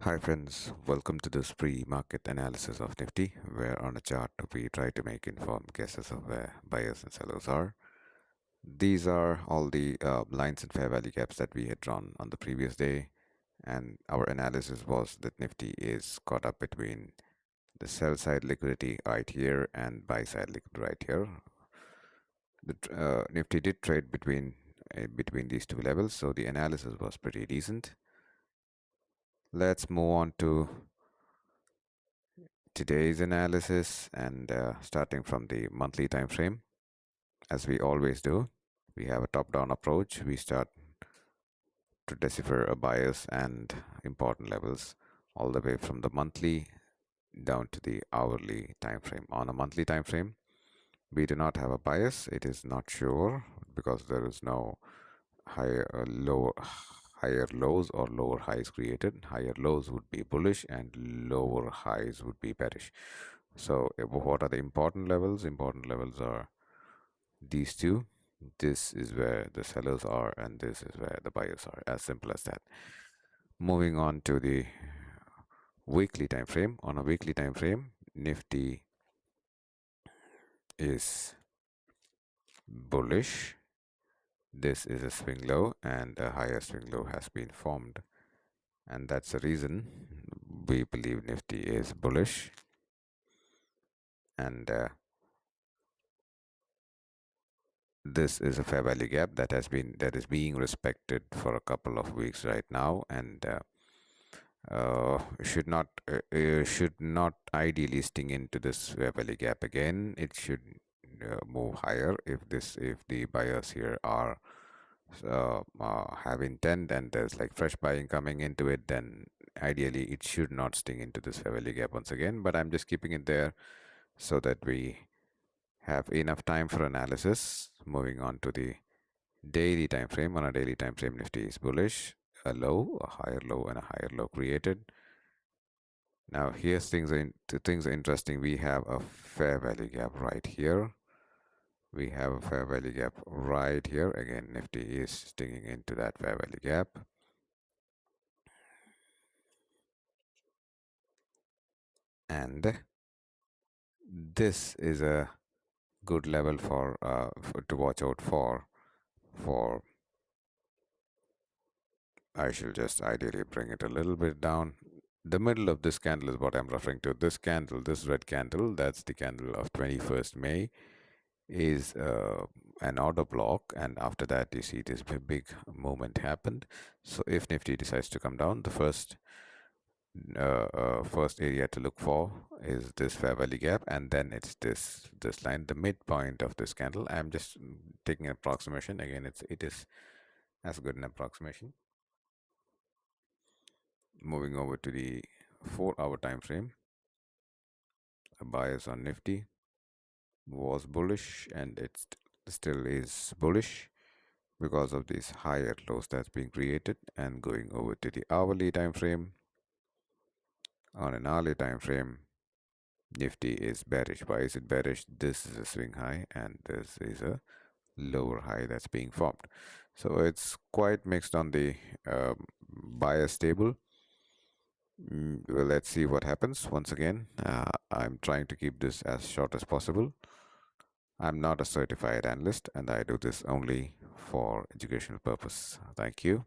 Hi friends, welcome to this pre-market analysis of Nifty, where on a chart we try to make informed guesses of where buyers and sellers are. These are all the lines and fair value gaps that we had drawn on the previous day, and our analysis was that Nifty is caught up between the sell side liquidity right here and buy side liquidity right here. The Nifty did trade between these two levels, so the analysis was pretty decent. Let's move on to today's analysis and starting from the monthly time frame. As we always do, we have a top-down approach. We start to decipher a bias and important levels all the way from the monthly down to the hourly time frame. On a monthly time frame, we do not have a bias. It is not sure because there is no higher lows or lower highs created. Higher lows would be bullish and lower highs would be bearish. So what are the important levels? Important levels are these two. This is where the sellers are and this is where the buyers are. As simple as that. Moving on to the weekly time frame. On a weekly time frame, Nifty is bullish. This is a swing low and a higher swing low has been formed, and that's the reason we believe Nifty is bullish. And this is a fair value gap that is being respected for a couple of weeks right now, and should not ideally sting into this fair value gap again. It should move higher if the buyers here are have intent and there's like fresh buying coming into it, then ideally it should not sting into this fair value gap once again. But I'm just keeping it there so that we have enough time for analysis. Moving on to the daily time frame. On a daily time frame, Nifty is bullish. A low, a higher low, and a higher low created. Now here's things are interesting. We have a fair value gap right here. We have a fair value gap right here. Again, Nifty is stinging into that fair value gap. And this is a good level to watch out for. I shall just ideally bring it a little bit down. The middle of this candle is what I'm referring to. This candle, this red candle, that's the candle of 21st May, is an order block, and after that you see this big movement happened. So if Nifty decides to come down, the first area to look for is this fair value gap, and then it's this line, the midpoint of this candle. I'm just taking an approximation. Again, it is as good an approximation. Moving over to the 4-hour time frame, a bias on Nifty was bullish and it still is bullish because of these higher lows that's being created. And going over to the hourly time frame, on an hourly time frame, Nifty is bearish. Why is it bearish? This is a swing high and this is a lower high that's being formed. So it's quite mixed on the bias table. Well, let's see what happens. Once again, I'm trying to keep this as short as possible. I'm not a certified analyst and I do this only for educational purpose. Thank you.